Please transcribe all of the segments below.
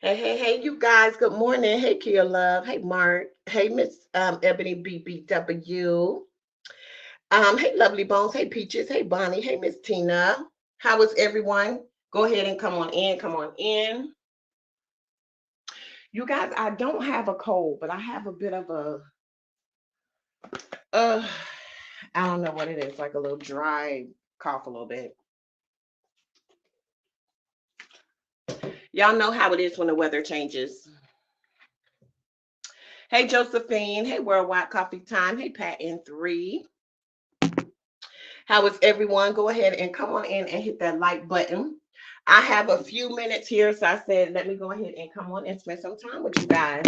Hey, you guys. Good morning. Hey, Kia Love. Hey, Mark. Hey, Miss Ebony BBW. Hey, Lovely Bones. Hey, Peaches. Hey, Bonnie. Hey, Miss Tina. How is everyone? Go ahead and come on in. Come on in. You guys, I don't have a cold, but I have a bit of uh, I don't know what it is, like a little dry cough a little bit. Y'all know how it is when the weather changes. Hey, Josephine. Hey, Worldwide Coffee Time. Hey, Pat in three. How is everyone? Go ahead and come on in and hit that like button. I have a few minutes here, so I said, let me go ahead and come on and spend some time with you guys.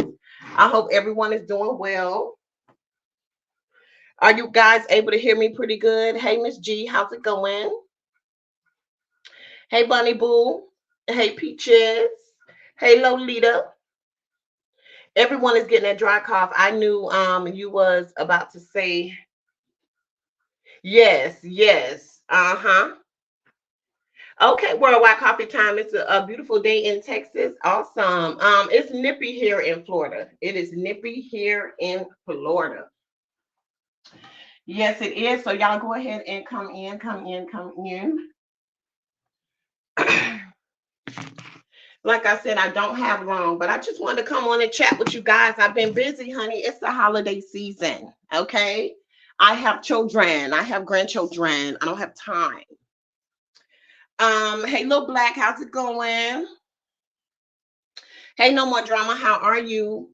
I hope everyone is doing well. Are you guys able to hear me pretty good? Hey, Miss G, how's it going? Hey, Bunny Boo. Hey, Peaches. Hey, Lolita. Everyone is getting that dry cough. I knew you was about to say yes, yes. Uh-huh. Okay, worldwide coffee time. It's a beautiful day in Texas. Awesome. It's nippy here in Florida. It is nippy here in Florida. Yes, it is. So y'all go ahead and come in, come in, come in. Like I said, I don't have long, but I just wanted to come on and chat with you guys. I've been busy, honey. It's the holiday season. Okay. I have children. I have grandchildren. I don't have time. Hey, little black, how's it going? Hey, no more drama. How are you?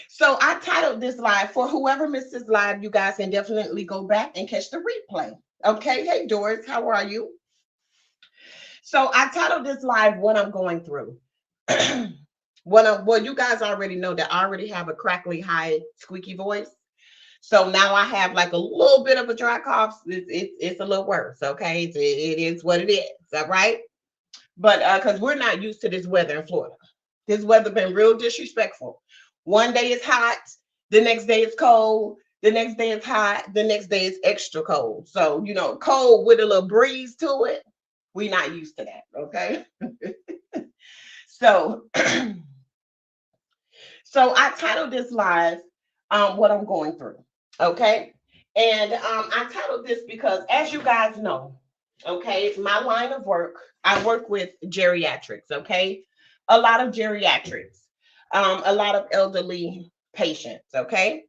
So I titled this live for whoever missed this live. You guys can definitely go back and catch the replay. Okay. Hey, Doris, how are you? So I titled this live what I'm going through. Well, you guys already know that I already have a crackly, high, squeaky voice. So now I have like a little bit of a dry cough. It's a little worse. Okay. It is what it is. All right. But because we're not used to this weather in Florida. This weather been real disrespectful. One day it's hot, the next day it's cold, the next day it's hot, the next day it's extra cold. So, cold with a little breeze to it. We not used to that, okay? So so I titled this live what I'm going through. Okay. And I titled this because as you guys know, okay, it's my line of work. I work with geriatrics, okay? A lot of geriatrics, a lot of elderly patients, okay?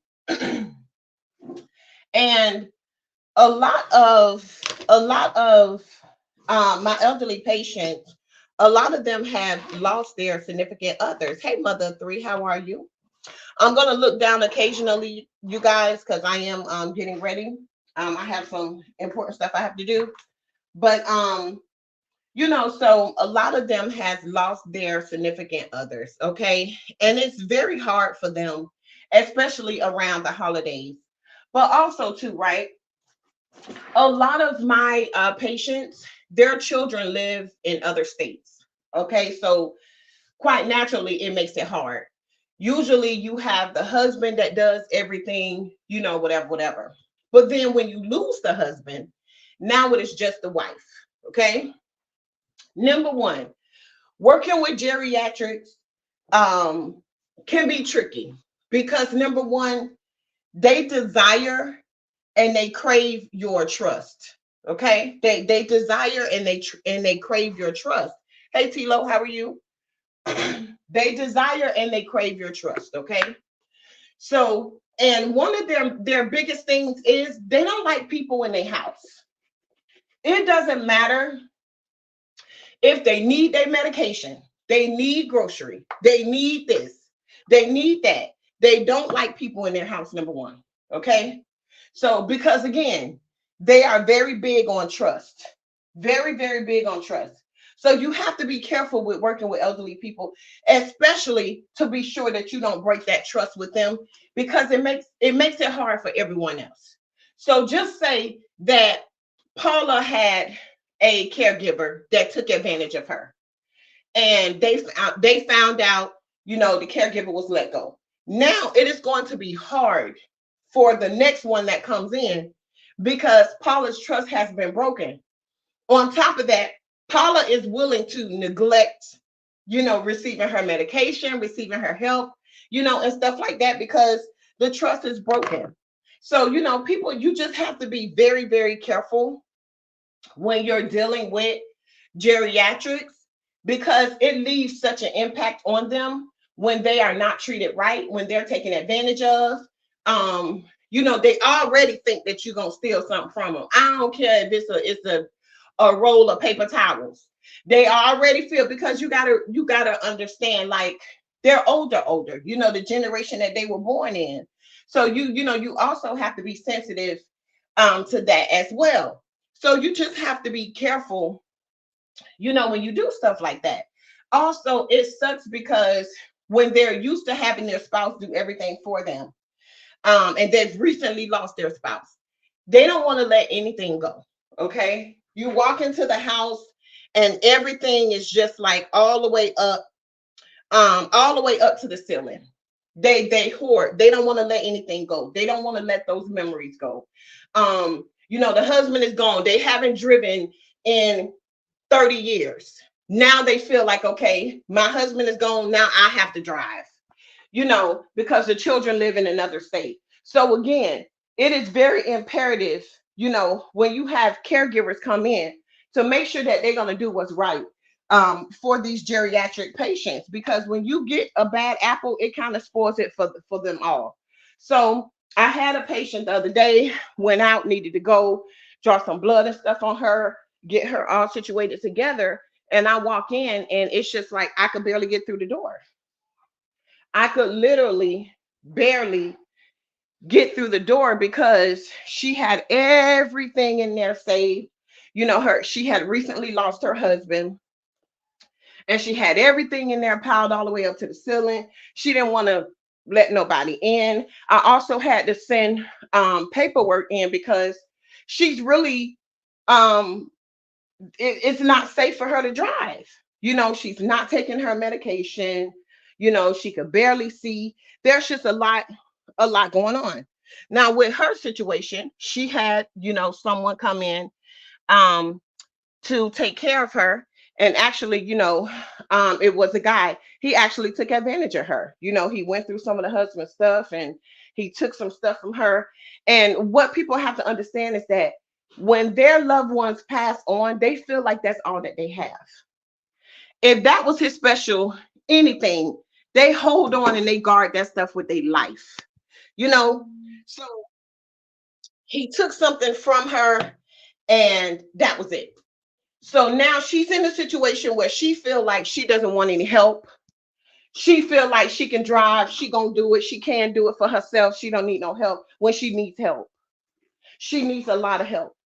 And a lot of my elderly patients, a lot of them have lost their significant others. Hey, mother three, how are you? I'm gonna look down occasionally, you guys, because I am getting ready. I have some important stuff I have to do, but so a lot of them has lost their significant others, okay, and it's very hard for them, especially around the holidays. But also, too, right? A lot of my patients, their children live in other states. Okay, so quite naturally, it makes it hard. Usually, you have the husband that does everything, whatever, whatever. But then when you lose the husband, now it is just the wife. Okay. Number one, working with geriatrics um, can be tricky because number one, they desire and they crave your trust. Okay, they desire and they crave your trust. Hey Tilo, how are you? They desire and they crave your trust. Okay, so and one of their biggest things is they don't like people in their house. It doesn't matter if they need their medication, they need grocery, they need this, they need that. They don't like people in their house, number one. Okay. So, because again, they are very big on trust, very, very big on trust. So, you have to be careful with working with elderly people, especially to be sure that you don't break that trust with them because it makes it hard for everyone else. So, just say that Paula had a caregiver that took advantage of her, and they found out, the caregiver was let go. Now it is going to be hard for the next one that comes in because Paula's trust has been broken. On top of that, Paula is willing to neglect. receiving her medication, receiving her help, and stuff like that, because the trust is broken. So, people, you just have to be very, very careful when you're dealing with geriatrics, because it leaves such an impact on them when they are not treated right, when they're taken advantage of. They already think that you're gonna steal something from them. I don't care if it's a roll of paper towels. They already feel, because you gotta understand, like, they're older, the generation that they were born in. So you also have to be sensitive to that as well. So you just have to be careful, when you do stuff like that. Also, it sucks because when they're used to having their spouse do everything for them, and they've recently lost their spouse, they don't want to let anything go. Okay. You walk into the house and everything is just like all the way up to the ceiling. They hoard. They don't want to let anything go. They don't want to let those memories go. The husband is gone. They haven't driven in 30 years. Now they feel like, okay, my husband is gone. Now I have to drive, because the children live in another state. So again, it is very imperative, when you have caregivers come in, to make sure that they're going to do what's right for these geriatric patients, because when you get a bad apple, it kind of spoils it for them all. So I had a patient the other day, went out, needed to go draw some blood and stuff on her, get her all situated together. And I walk in and it's just like I could barely get through the door. I could literally barely get through the door because she had everything in there saved. She had recently lost her husband, and she had everything in there piled all the way up to the ceiling. She didn't want to let nobody in. I also had to send paperwork in because she's really it's not safe for her to drive. She's not taking her medication. She could barely see. There's just a lot going on. Now with her situation, she had, someone come in um to take care of her. And actually, it was a guy. He actually took advantage of her. He went through some of the husband's stuff and he took some stuff from her. And what people have to understand is that when their loved ones pass on, they feel like that's all that they have. If that was his special anything, they hold on and they guard that stuff with their life. You know, so he took something from her and that was it. So now she's in a situation where she feel like she doesn't want any help. She feel like she can drive, she gonna do it, she can do it for herself. She don't need no help when she needs help. She needs a lot of help.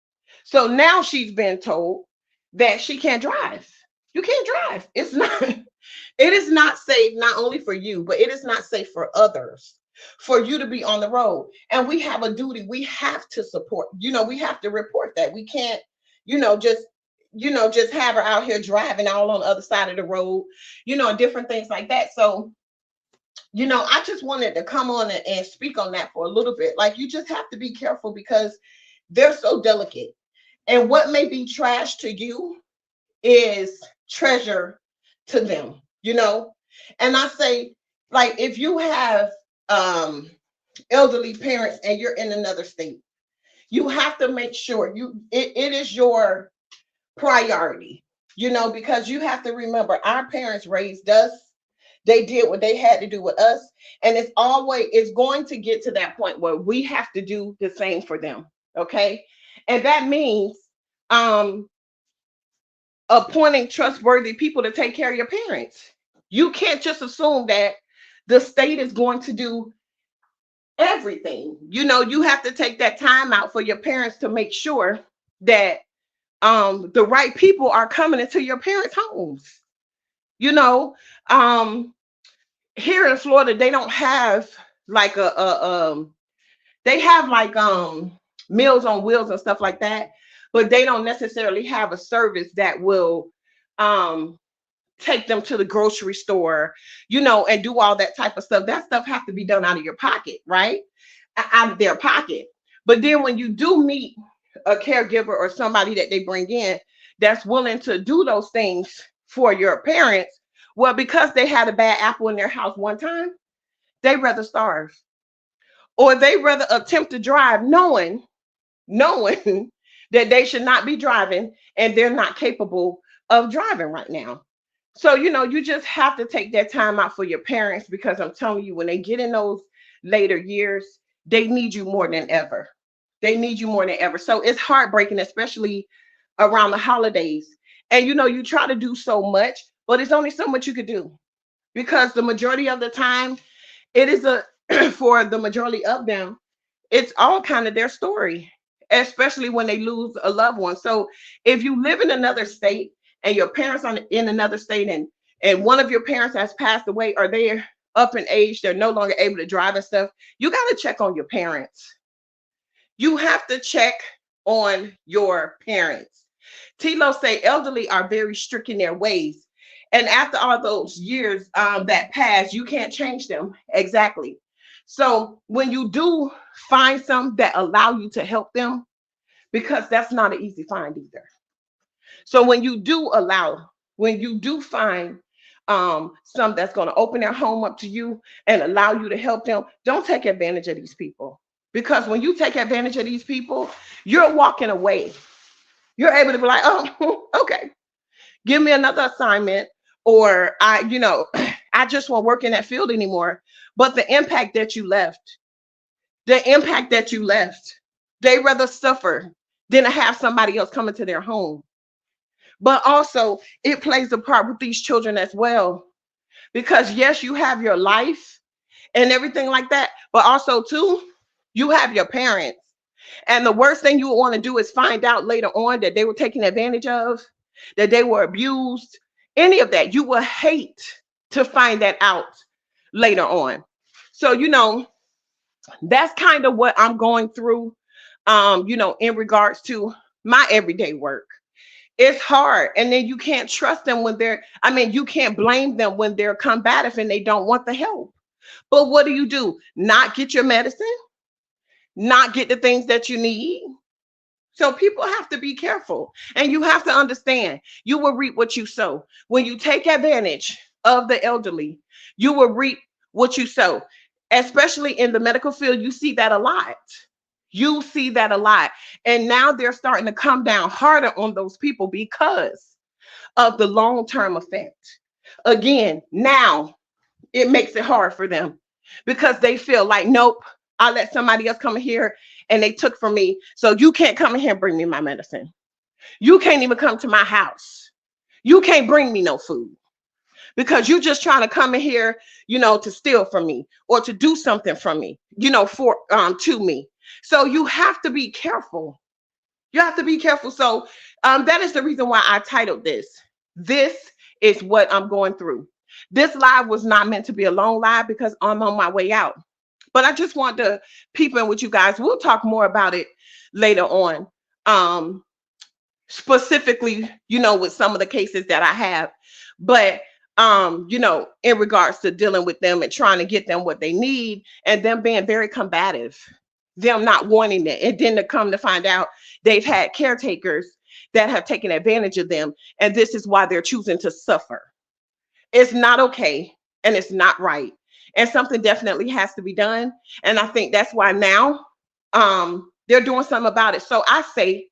So now she's been told that she can't drive. You can't drive. It's not, it is not safe, not only for you, but it is not safe for others for you to be on the road. And we have a duty. We have to support, we have to report that. We can't, just just have her out here driving all on the other side of the road, different things like that. So, I just wanted to come on and speak on that for a little bit. Like, you just have to be careful because they're so delicate. And what may be trash to you is treasure to them, And I say, like, if you have elderly parents and you're in another state, you have to make sure it is your priority, because you have to remember our parents raised us. They did what they had to do with us. And it's going to get to that point where we have to do the same for them. Okay. And that means um appointing trustworthy people to take care of your parents. You can't just assume that the state is going to do everything. You have to take that time out for your parents to make sure that the right people are coming into your parents' homes. You know, um, Here in Florida, they don't have like they have like meals on wheels and stuff like that, but they don't necessarily have a service that will um take them to the grocery store, and do all that type of stuff. That stuff has to be done out of your pocket, right? Out of their pocket. But then when you do meet a caregiver or somebody that they bring in that's willing to do those things for your parents, Well, because they had a bad apple in their house one time, they rather starve, or they rather attempt to drive knowing that they should not be driving and they're not capable of driving right now. So, you just have to take that time out for your parents, because I'm telling you, when they get in those later years, they need you more than ever. They need you more than ever. So it's heartbreaking, especially around the holidays. And you try to do so much, but it's only so much you could do, because the majority of the time, it is a for the majority of them, it's all kind of their story, especially when they lose a loved one. So if you live in another state and your parents are in another state, and one of your parents has passed away, or they're up in age, they're no longer able to drive and stuff, you got to check on your parents. You have to check on your parents. Tilo say elderly are very strict in their ways. And after all those years that pass, you can't change them. Exactly. So when you do find some that allow you to help them, because that's not an easy find either. So when you do find some that's going to open their home up to you and allow you to help them, don't take advantage of these people. Because when you take advantage of these people, you're walking away. You're able to be like, oh, okay, give me another assignment, or I just won't work in that field anymore. But the impact that you left, they rather suffer than to have somebody else come into their home. But also, it plays a part with these children as well. Because yes, you have your life and everything like that, but also too, you have your parents. And the worst thing you would want to do is find out later on that they were taken advantage of, that they were abused, any of that. You will hate to find that out later on. So, that's kind of what I'm going through, in regards to my everyday work. It's hard. And then you can't trust them you can't blame them when they're combative and they don't want the help. But what do? Not get your medicine, not get the things that you need. So people have to be careful, and you have to understand you will reap what you sow. When you take advantage of the elderly, you will reap what you sow. Especially in the medical field, you see that a lot. You see that a lot. And now they're starting to come down harder on those people because of the long-term effect. Again, now it makes it hard for them because they feel like, nope, I let somebody else come in here and they took from me. So you can't come in here and bring me my medicine. You can't even come to my house. You can't bring me no food because you're just trying to come in here, to steal from me or to do something from me, for to me. So you have to be careful. You have to be careful. So that is the reason why I titled this. This is what I'm going through. This live was not meant to be a long live because I'm on my way out. But I just want to peep in with you guys. We'll talk more about it later on. Specifically, with some of the cases that I have. But in regards to dealing with them and trying to get them what they need and them being very combative, them not wanting it. And then to come to find out they've had caretakers that have taken advantage of them. And this is why they're choosing to suffer. It's not okay. And it's not right. And something definitely has to be done. And I think that's why now they're doing something about it. So I say,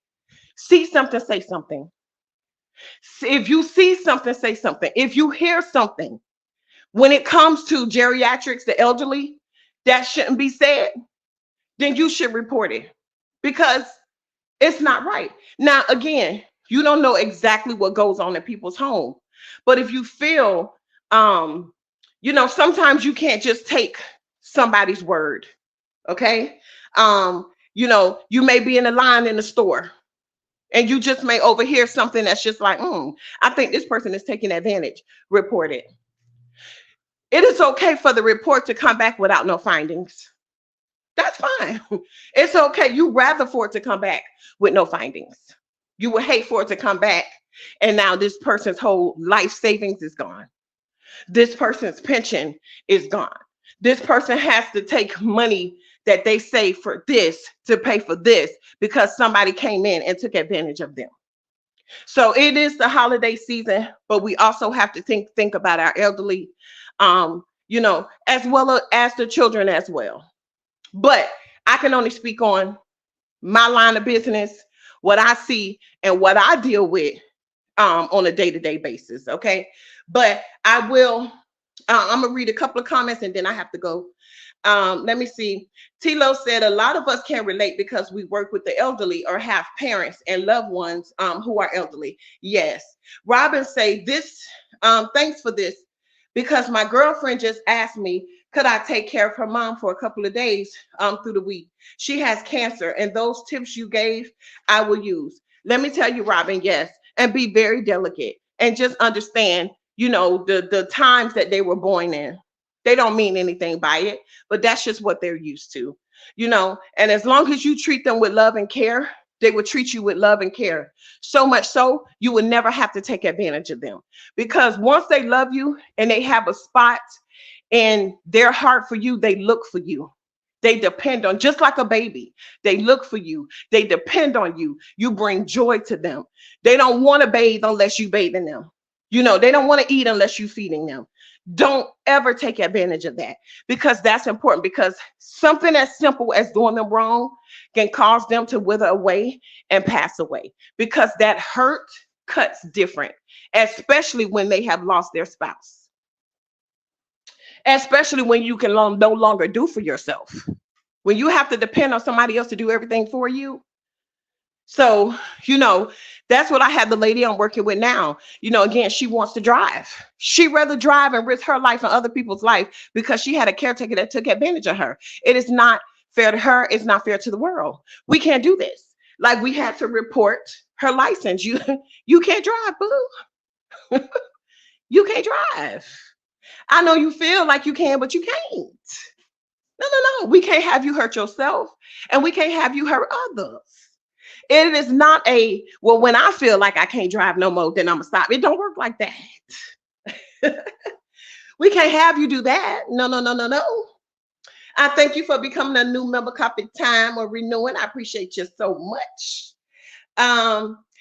see something, say something. If you see something, say something. If you hear something, when it comes to geriatrics, the elderly, that shouldn't be said, then you should report it because it's not right. Now, again, you don't know exactly what goes on in people's home, but if you feel, sometimes you can't just take somebody's word. Okay. You may be in a line in the store and you just may overhear something that's just like, I think this person is taking advantage. Report it. It is okay for the report to come back without no findings. That's fine. It's okay. You rather for it to come back with no findings. You would hate for it to come back and now this person's whole life savings is gone. This person's pension is gone. This person has to take money that they save for this to pay for this because somebody came in and took advantage of them. So it is the holiday season, but we also have to think about our elderly, as well as the children as well. But I can only speak on my line of business, what I see and what I deal with on a day-to-day basis. Okay. But I will, I'm gonna read a couple of comments and then I have to go. Let me see. Tilo said a lot of us can relate because we work with the elderly or have parents and loved ones who are elderly. Yes. Robin say this. Thanks for this, because my girlfriend just asked me, could I take care of her mom for a couple of days through the week? She has cancer, and those tips you gave, I will use. Let me tell you, Robin, yes, and be very delicate and just understand, the times that they were born in. They don't mean anything by it, but that's just what they're used to, And as long as you treat them with love and care, they will treat you with love and care. So much so, you will never have to take advantage of them. Because once they love you and they have a spot in their heart for you, they look for you. They depend on, just like a baby. They look for you. They depend on you. You bring joy to them. They don't want to bathe unless you bathing them. They don't want to eat unless you feeding them. Don't ever take advantage of that, because that's important, because something as simple as doing them wrong can cause them to wither away and pass away, because that hurt cuts different, especially when they have lost their spouse, especially when you can no longer do for yourself, when you have to depend on somebody else to do everything for you. So, that's what I had the lady I'm working with now. Again, she wants to drive. She rather drive and risk her life and other people's life because she had a caretaker that took advantage of her. It is not fair to her. It's not fair to the world. We can't do this. Like, we had to report her license. You can't drive, boo. You can't drive. I know you feel like you can, but you can't. No. We can't have you hurt yourself, and we can't have you hurt others. It is not well, when I feel like I can't drive no more, then I'm gonna stop. It don't work like that. We can't have you do that. No. I thank you for becoming a new member. Copy time or renewing. I appreciate you so much.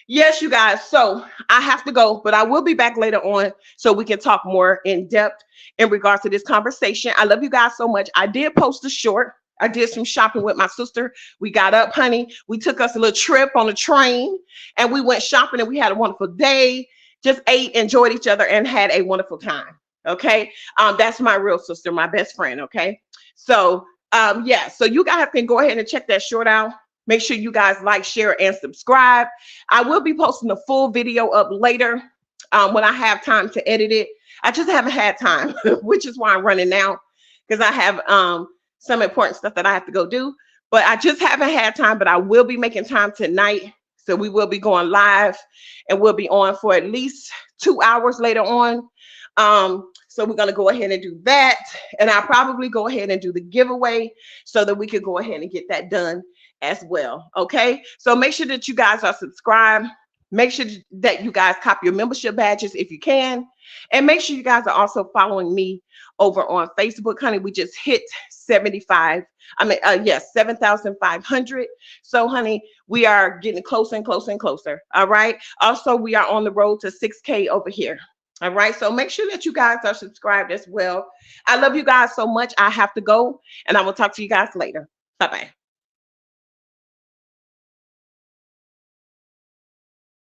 Yes, you guys. So I have to go, but I will be back later on so we can talk more in depth in regards to this conversation. I love you guys so much. I did post a short. I did some shopping with my sister. We got up, honey. We took us a little trip on a train and we went shopping and we had a wonderful day. Just ate, enjoyed each other, and had a wonderful time. Okay. That's my real sister, my best friend. Okay. So, yeah. So you guys can go ahead and check that short out. Make sure you guys like, share, and subscribe. I will be posting a full video up later when I have time to edit it. I just haven't had time, which is why I'm running now, because I have some important stuff that I have to go do. But I just haven't had time, but I will be making time tonight. So we will be going live and we'll be on for at least 2 hours later on. So we're going to go ahead and do that. And I'll probably go ahead and do the giveaway so that we could go ahead and get that done as well. Okay. So make sure that you guys are subscribed. Make sure that you guys copy your membership badges if you can. And make sure you guys are also following me over on Facebook. Honey, we just hit 7,500. So, honey, we are getting closer and closer and closer. All right. Also, we are on the road to 6K over here. All right. So make sure that you guys are subscribed as well. I love you guys so much. I have to go, and I will talk to you guys later. Bye-bye.